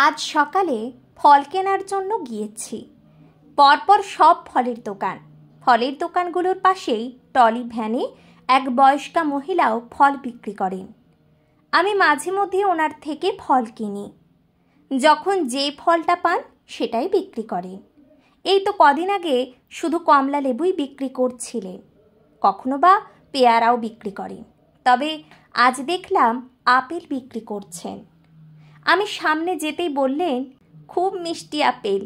আজ সকালে ফল কেনার জন্য গিয়েছি। পরপর সব ফলের দোকান। ফলের দোকানগুলোর পাশেই ট্রলি ভ্যানে এক বয়স্কা মহিলাও ফল বিক্রি করেন। আমি মাঝে মধ্যে ওনার থেকে ফল কিনি। যখন যে ফলটা পান সেটাই বিক্রি করেন। এই তো কদিন আগে শুধু কমলা লেবুই বিক্রি করছিলেন, কখনো বা পেয়ারাও বিক্রি করেন। তবে আজ দেখলাম আপেল বিক্রি করছেন। আমি সামনে যেতেই বললেন, খুব মিষ্টি আপেল,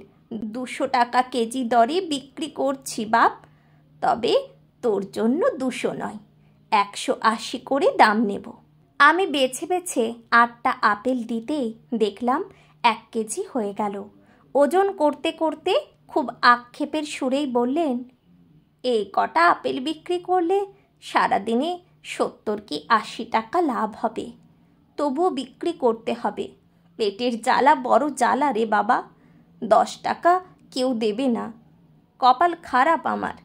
200 টাকা কেজি দরে বিক্রি করছি বাপ। তবে তোর জন্য 200 নয়, 180 করে দাম নেব। আমি বেছে বেছে 8টা আপেল দিতেই দেখলাম 1 কেজি হয়ে গেল। ওজন করতে করতে খুব আক্ষেপের সুরেই বললেন, এই কটা আপেল বিক্রি করলে সারাদিনে 70 কি 80 টাকা লাভ হবে, তবুও বিক্রি করতে হবে। পেটের জ্বালা বড় জ্বালা রে বাবা, 10 টাকা কেউ দেবে না। কপাল খারাপ আমার,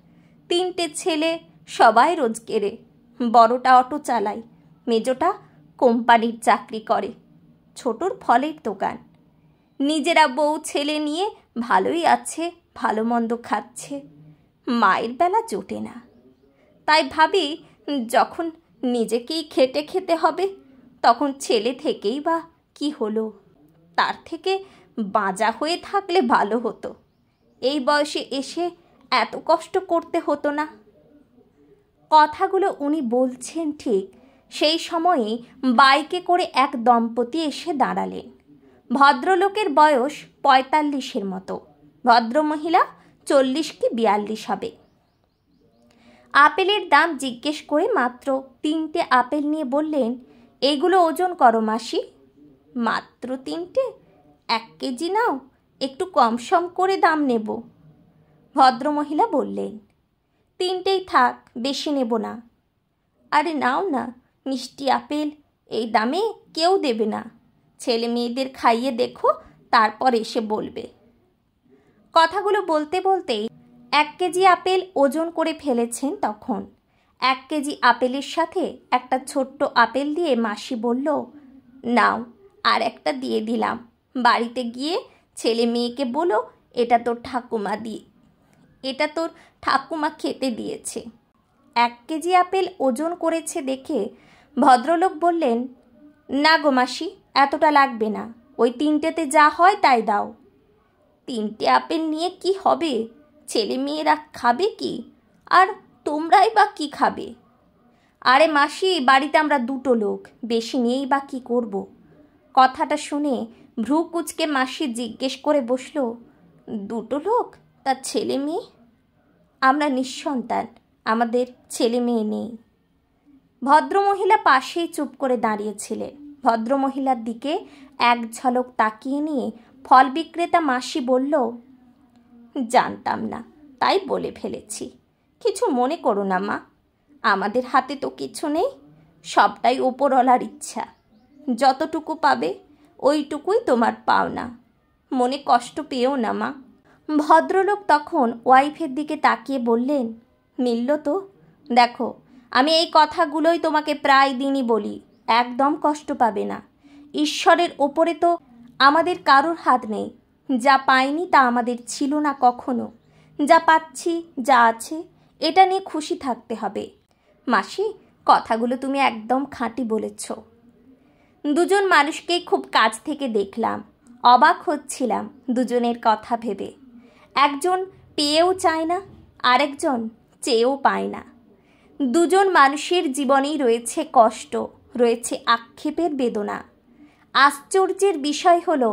3টে ছেলে, সবাই রোজগেরে। বড়টা অটো চালায়, মেজোটা কোম্পানির চাকরি করে, ছোটর ফলের দোকান। নিজেরা বউ ছেলে নিয়ে ভালোই আছে, ভালো মন্দ খাচ্ছে, মায়ের বেলা জোটে না। তাই ভাবি, যখন নিজেকেই খেটে খেতে হবে তখন ছেলে থেকেই বা কি হলো, তার থেকে বাঁজা হয়ে থাকলে ভালো হতো। এই বয়সে এসে এত কষ্ট করতে হতো না। কথাগুলো উনি বলছেন ঠিক সেই সময়েই বাইকে করে এক দম্পতি এসে দাঁড়ালেন। ভদ্রলোকের বয়স 45-এর মতো, ভদ্রমহিলা 40 কি 42 হবে। আপেলের দাম জিজ্ঞেস করে মাত্র 3টে আপেল নিয়ে বললেন, এইগুলো ওজন করো মাসি। মাত্র 3টে? 1 কেজি নাও, একটু কম সম করে দাম নেব। ভদ্রমহিলা বললেন, 3টেই থাক, বেশি নেব না। আরে নাও না, মিষ্টি আপেল, এই দামে কেউ দেবে না। ছেলে মেয়েদের খাইয়ে দেখো, তারপর এসে বলবে। কথাগুলো বলতে বলতেই 1 কেজি আপেল ওজন করে ফেলেছেন। তখন 1 কেজি আপেলের সাথে একটা ছোট্ট আপেল দিয়ে মাসি বলল, নাও, আর একটা দিয়ে দিলাম। বাড়িতে গিয়ে ছেলে মেয়েকে বলো, এটা তোর ঠাকুমা খেতে দিয়েছে। 1 কেজি আপেল ওজন করেছে দেখে ভদ্রলোক বললেন, না গো মাসি, এতটা লাগবে না, ওই 3টেতে যা হয় তাই দাও। 3টে আপেল নিয়ে কি হবে? ছেলে মেয়েরা খাবে কি, আর তোমরাই বা কি খাবে? আরে মাসি, বাড়িতে আমরা 2টো লোক, বেশি নিয়েই বা কি করব? কথাটা শুনে ভ্রু কুচকে মাসি জিজ্ঞেস করে বসল, 2টো লোক, তার ছেলে মেয়ে? আমরা নিঃসন্তান, আমাদের ছেলে মেয়ে নেই। ভদ্রমহিলা পাশেই চুপ করে দাঁড়িয়েছিলেন। ভদ্রমহিলার দিকে এক ঝলক তাকিয়ে নিয়ে ফল বিক্রেতা মাসি বলল, জানতাম না, তাই বলে ফেলেছি, কিছু মনে করো না মা। আমাদের হাতে তো কিছু নেই, সবটাই ওপরওয়ালার ইচ্ছা। যতটুকু পাবে ওইটুকুই তোমার পাওনা, মনে কষ্ট পেও না মা। ভদ্রলোক তখন ওয়াইফের দিকে তাকিয়ে বললেন, মিলল তো? দেখো, আমি এই কথাগুলোই তোমাকে প্রায় দিনই বলি, একদম কষ্ট পাবে না। ঈশ্বরের ওপরে তো আমাদের কারোর হাত নেই। যা পাইনি তা আমাদের ছিল না কখনো, যা পাচ্ছি, যা আছে, এটা নিয়ে খুশি থাকতে হবে। মাসি, কথাগুলো তুমি একদম খাঁটি বলেছ। 2জন মানুষকেই খুব কাছ থেকে দেখলাম, অবাক হচ্ছিলাম দুজনের কথা ভেবে। একজন পেয়েও চায় না, আরেকজন চেয়েও পায় না। 2জন মানুষের জীবনেই রয়েছে কষ্ট, রয়েছে আক্ষেপের বেদনা। আশ্চর্যের বিষয় হলো,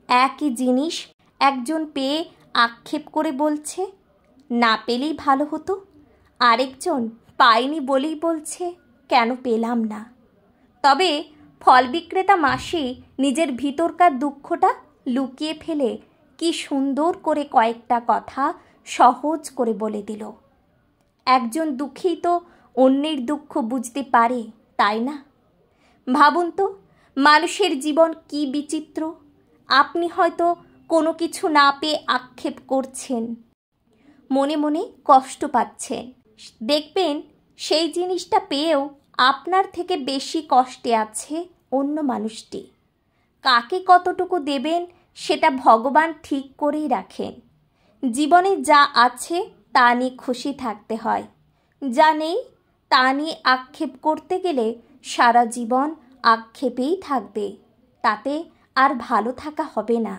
একই জিনিস একজন পেয়ে আক্ষেপ করে বলছে, না পেলেই ভালো হতো। আরেকজন পায়নি বলেই বলছে, কেন পেলাম না। তবে ফল বিক্রেতা মাসি নিজের ভিতরকার দুঃখটা লুকিয়ে ফেলে কি সুন্দর করে কয়েকটা কথা সহজ করে বলে দিল। একজন দুঃখী তো অন্যের দুঃখ বুঝতে পারে, তাই না? ভাবুন তো, মানুষের জীবন কি বিচিত্র। আপনি হয়তো কোনো কিছু না পেয়ে আক্ষেপ করছেন, মনে মনে কষ্ট পাচ্ছেন। দেখবেন সেই জিনিসটা পেয়েও আপনার থেকে বেশি কষ্টে আছে অন্য মানুষটি। কাকে কতটুকু দেবেন সেটা ভগবান ঠিক করেই রাখেন। জীবনে যা আছে তা নিয়ে খুশি থাকতে হয়, যা নেই তা নিয়ে আক্ষেপ করতে গেলে সারা জীবন আক্ষেপেই থাকবে, তাতে আর ভালো থাকা হবে না।